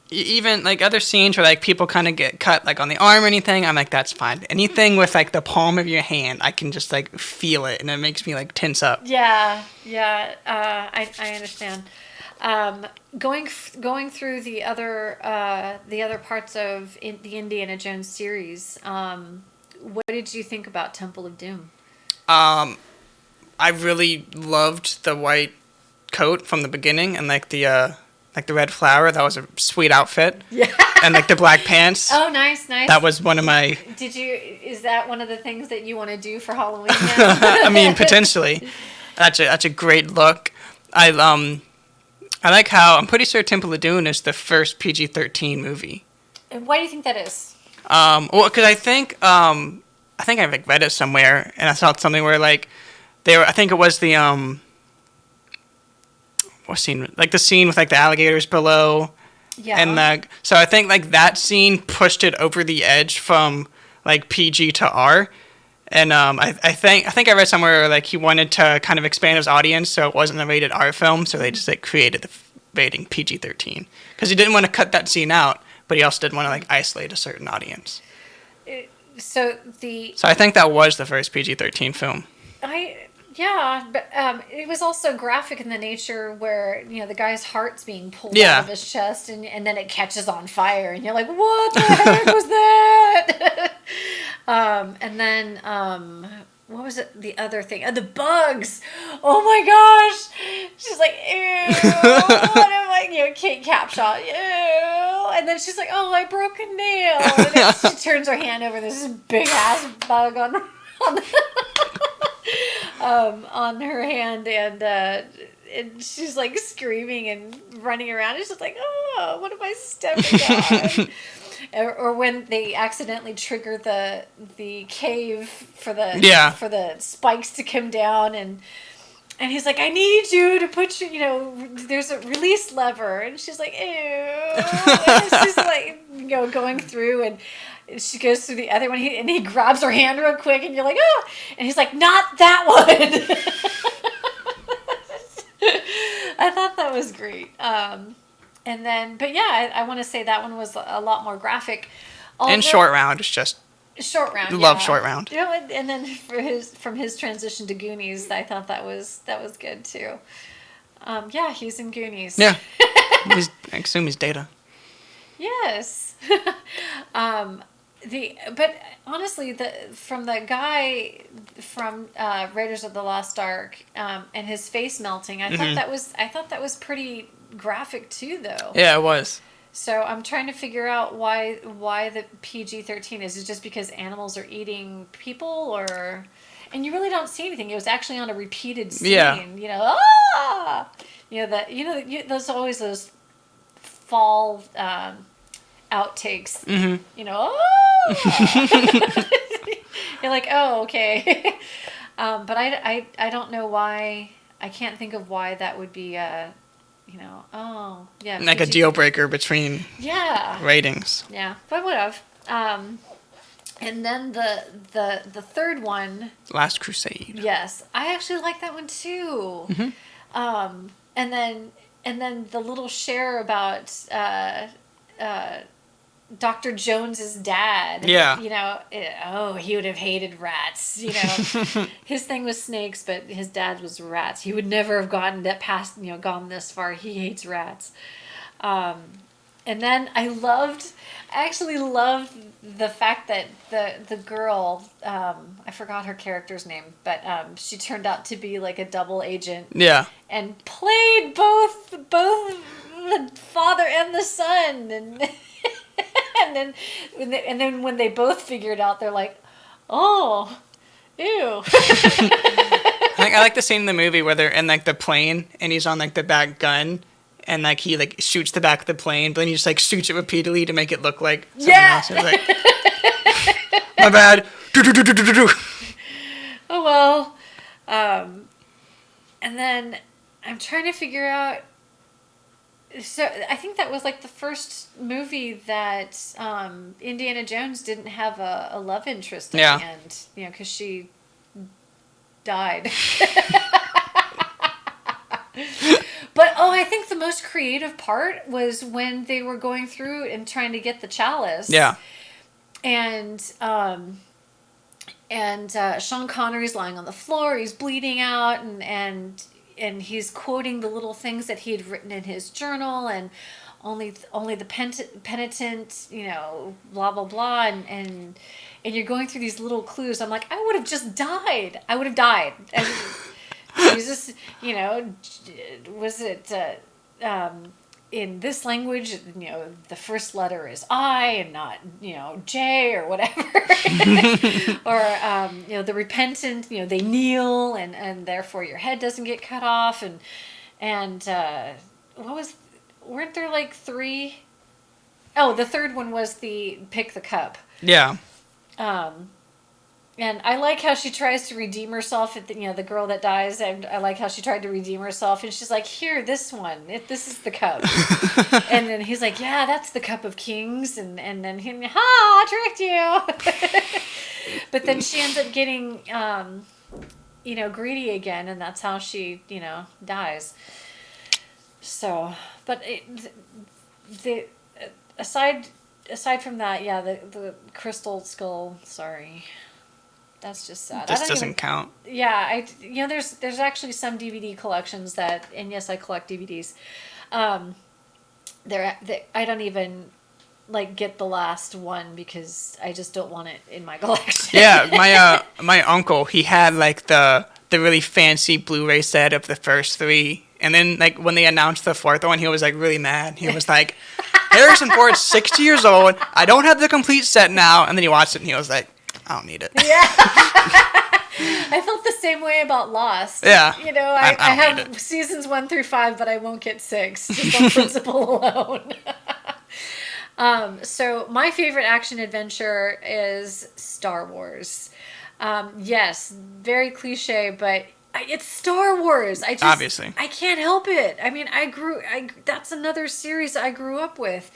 even like other scenes where like people kind of get cut like on the arm or anything, I'm like, that's fine. Anything with like the palm of your hand, I can just like feel it, and it makes me like tense up. Yeah, yeah. I understand. Going through the other parts of the Indiana Jones series, what did you think about Temple of Doom? I really loved the white coat from the beginning, and like the red flower. That was a sweet outfit. Yeah. And like the black pants. Oh, nice. That was one of my. Is that one of the things that you want to do for Halloween now? I mean, potentially. That's a great look. I like how I'm pretty sure Temple of Doom is the first PG-13 movie. And why do you think that is? Well, because I think I like read it somewhere, and I saw something where like I think it was the what scene? Like the scene with like the alligators below. Yeah. And so I think like that scene pushed it over the edge from like PG to R. And I think I read somewhere where, like he wanted to kind of expand his audience, so it wasn't a rated R film, so they just like created the rating PG-13 because he didn't want to cut that scene out, but he also didn't want to like isolate a certain audience. So I think that was the first PG-13 film. Yeah, but it was also graphic in the nature where the guy's heart's being pulled Yeah. out of his chest, and then it catches on fire, and you're like, what the heck was that? And then what was it? The other thing, the bugs. Oh my gosh! She's like, ew. What am I? Cap shot. Ew. And then she's like, oh, I broke a nail. And then she turns her hand over. There's this big ass bug on on her hand, and she's like screaming and running around. It's just like, oh, what am I stepping on? Or when they accidentally trigger the cave for the spikes to come down, and he's like, I need you to put your, there's a release lever, and she's like, ew. And she's like, going through, and she goes through the other one, and he grabs her hand real quick, and you're like, oh, and he's like, not that one. I thought that was great. And then, but yeah, I want to say that one was a lot more graphic. And Short Round is just Short Round. Love Short Round. And then from his transition to Goonies, I thought that was good too. Yeah, he's in Goonies. Yeah. I assume he's Data. Yes. But honestly, from the guy from Raiders of the Lost Ark, and his face melting, I thought that was pretty graphic too, though. Yeah, it was. So I'm trying to figure out why the PG-13 is. Is it just because animals are eating people, or? And you really don't see anything. It was actually on a repeated scene. Yeah. There's always those fall outtakes. Oh, you're like, oh, okay. But I don't know why. I can't think of why that would be. Oh, yeah. Like a deal breaker between Yeah. ratings. Yeah, but whatever. And then the third one, Last Crusade. yes, I actually like that one too. And then the little share about Dr. Jones's dad. Yeah. He would have hated rats. His thing was snakes, but his dad was rats. He would never have gone this far. He hates rats. And then I actually loved the fact that the girl, I forgot her character's name, but she turned out to be like a double agent. Yeah. And played both the father and the son, and and then when they both figured out, they're like, oh, ew. I like the scene in the movie where they're in like the plane and he's on like the back gun. And like he like shoots the back of the plane, but then he just like shoots it repeatedly to make it look like something else. It's like, my bad. Oh well. And then I'm trying to figure out. So I think that was like the first movie that Indiana Jones didn't have a love interest at the end. Because she died. But I think the most creative part was when they were going through and trying to get the chalice. Yeah. And Sean Connery's lying on the floor. He's bleeding out, and he's quoting the little things that he had written in his journal, and only the penitent, blah blah blah, and you're going through these little clues. I'm like, I would have just died. I would have died. And Jesus, was it in this language? The first letter is I and not J or whatever. Or the repentant, they kneel and therefore your head doesn't get cut off. And weren't there like three? Oh, the third one was the pick the cup. Yeah. And I like how she tries to redeem herself. The girl that dies. And I like how she tried to redeem herself, and she's like, "Here, this one. This is the cup." And then he's like, "Yeah, that's the cup of kings." And then he, I tricked you. But then she ends up getting, greedy again, and that's how she, dies. So, but aside from that, yeah, the crystal skull. Sorry. That's just sad. This doesn't count. Yeah, there's actually some DVD collections and yes, I collect DVDs. I don't even get the last one because I just don't want it in my collection. Yeah, my uncle, he had like the really fancy Blu-ray set of the first three, and then like when they announced the fourth one, he was like really mad. He was like, Harrison Ford's 60 years old. I don't have the complete set now. And then he watched it and he was like, I don't need it. Yeah. I felt the same way about Lost. Yeah. I have seasons 1 through 5, but I won't get 6, just on principle alone. So my favorite action adventure is Star Wars. Yes, very cliche, but it's Star Wars. Obviously. I can't help it. I mean, that's another series I grew up with.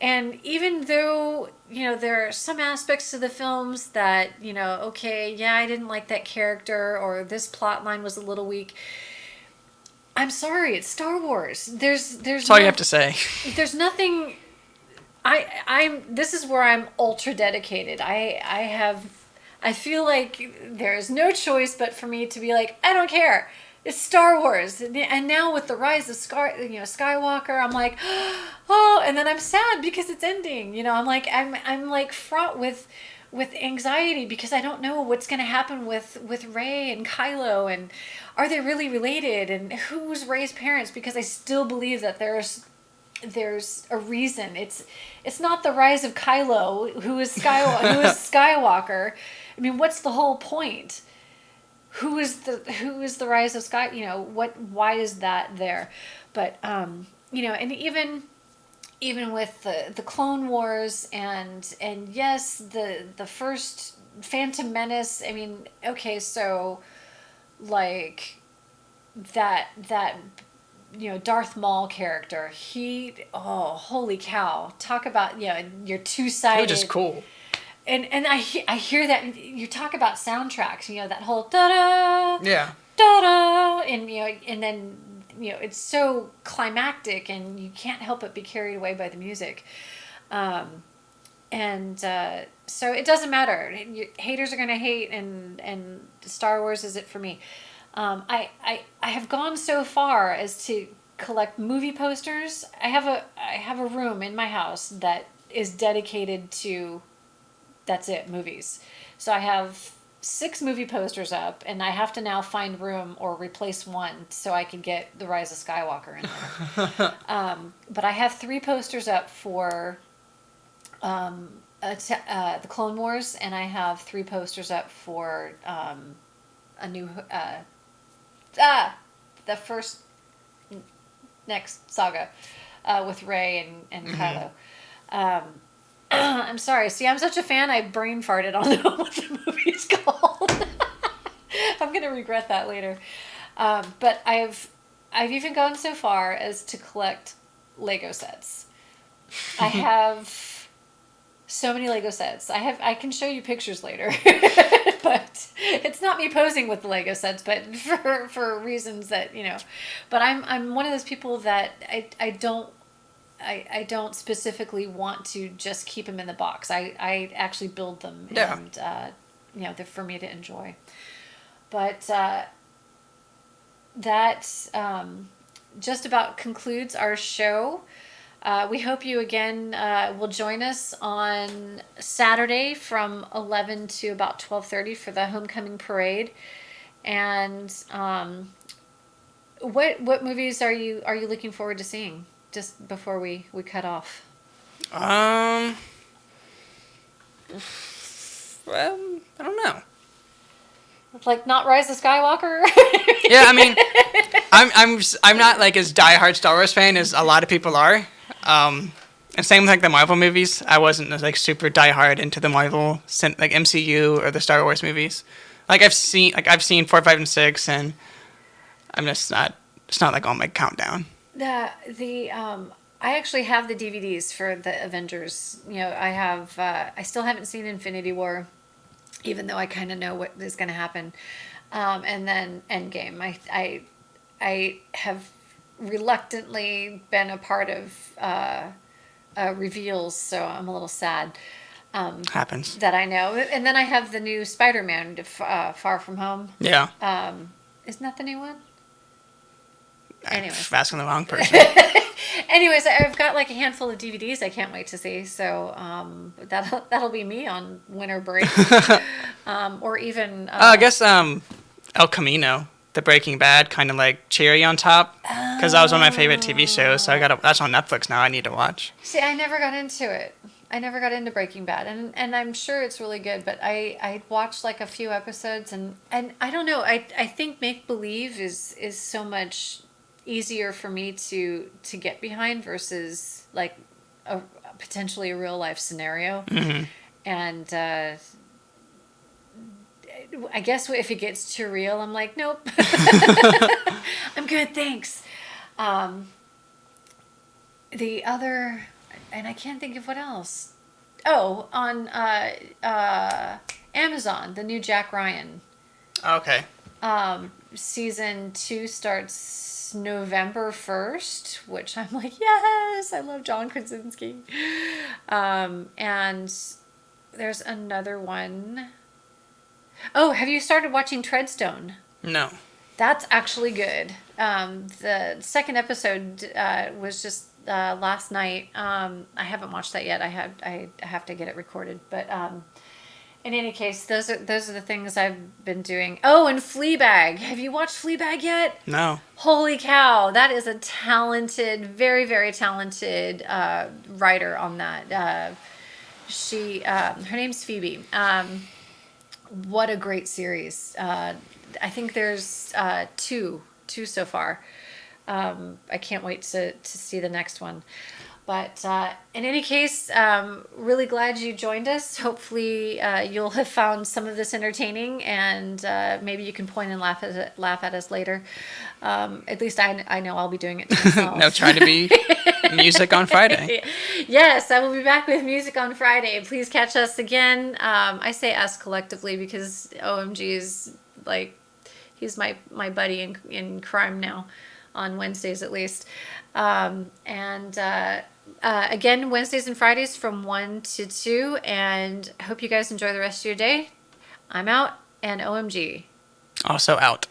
And even though, there are some aspects to the films that, okay, yeah, I didn't like that character, or this plot line was a little weak. I'm sorry, it's Star Wars. That's all you have to say. There's nothing. This is where I'm ultra dedicated. I feel like there is no choice but for me to be like, I don't care. It's Star Wars. And now with the rise of Skywalker, I'm like, oh, and then I'm sad because it's ending. I'm like fraught with anxiety because I don't know what's going to happen with Rey and Kylo, and are they really related, and who's Rey's parents, because I still believe that there's a reason. It's not the rise of Kylo who is Skywalker. I mean, what's the whole point? who is the Rise of Sky? Why is that there? But and even with the Clone Wars and yes, the first Phantom Menace. I mean, okay, so like that Darth Maul character. Holy cow! Talk about your two It was just sided. cool. And I hear that you talk about soundtracks. That whole da da Yeah. da da, and then it's so climactic, and you can't help but be carried away by the music. And so it doesn't matter. Haters are gonna hate, and Star Wars is it for me. I have gone so far as to collect movie posters. I have a room in my house that is dedicated to that's it, movies. So I have 6 movie posters up, and I have to now find room or replace one so I can get The Rise of Skywalker in there. But I have 3 posters up for the Clone Wars, and I have 3 posters up for a new the first next saga with Rey and Kylo. I'm sorry. See, I'm such a fan. I brain farted on what the movie's called. I'm gonna regret that later. But I've even gone so far as to collect Lego sets. I have so many Lego sets. I can show you pictures later, but it's not me posing with the Lego sets, but for reasons that But I'm one of those people that I don't specifically want to just keep them in the box. I actually build them, Yeah. and they're for me to enjoy. But that just about concludes our show. We hope you again will join us on Saturday from 11 to about 12:30 for the homecoming parade. And what movies are you looking forward to seeing? Just before we cut off. Um. Well, I don't know. Like not Rise of Skywalker. Yeah, I mean, I'm not like as diehard Star Wars fan as a lot of people are. And same with like the Marvel movies. I wasn't like super diehard into the Marvel like MCU or the Star Wars movies. Like I've seen 4, 5, and 6, and I'm just not. It's not like on my countdown. The I actually have the DVDs for the Avengers. I still haven't seen Infinity War, even though I kind of know what is going to happen. And then Endgame. I have reluctantly been a part of reveals, so I'm a little sad. Happens. That I know. And then I have the new Spider-Man, Far From Home. Yeah. Isn't that the new one? Anyways. I'm asking the wrong person. Anyways, I've got like a handful of DVDs I can't wait to see. So that'll be me on winter break, or even. I guess El Camino, the Breaking Bad, kind of like cherry on top, because that was one of my favorite TV shows. So that's on Netflix now. I need to watch. See, I never got into it. I never got into Breaking Bad, and I'm sure it's really good. But I watched like a few episodes, and I don't know. I think make believe is so much easier for me to get behind versus like potentially a real life scenario. Mm-hmm. And I guess if it gets too real, I'm like, nope. I'm good, thanks. The other, and I can't think of what else. Oh, on Amazon, the new Jack Ryan. Okay. Season 2 starts November 1st, which I'm like, yes, I love John Krasinski. And there's another one. Oh, have you started watching Treadstone? No. That's actually good. The second episode was just last night. I haven't watched that yet. I have to get it recorded. But in any case, those are the things I've been doing. Oh, and Fleabag. Have you watched Fleabag yet? No. Holy cow! That is a talented, very very talented writer on that. Her name's Phoebe. What a great series. I think there's two so far. I can't wait to see the next one. But in any case, really glad you joined us. Hopefully, you'll have found some of this entertaining, and maybe you can point and laugh at us later. At least I know I'll be doing it to myself. No, trying to be music on Friday. Yes, I will be back with music on Friday. Please catch us again. I say us collectively because OMG is like he's my buddy in crime now, on Wednesdays at least. And again, Wednesdays and Fridays from 1 to 2. And I hope you guys enjoy the rest of your day. I'm out, and OMG. Also out.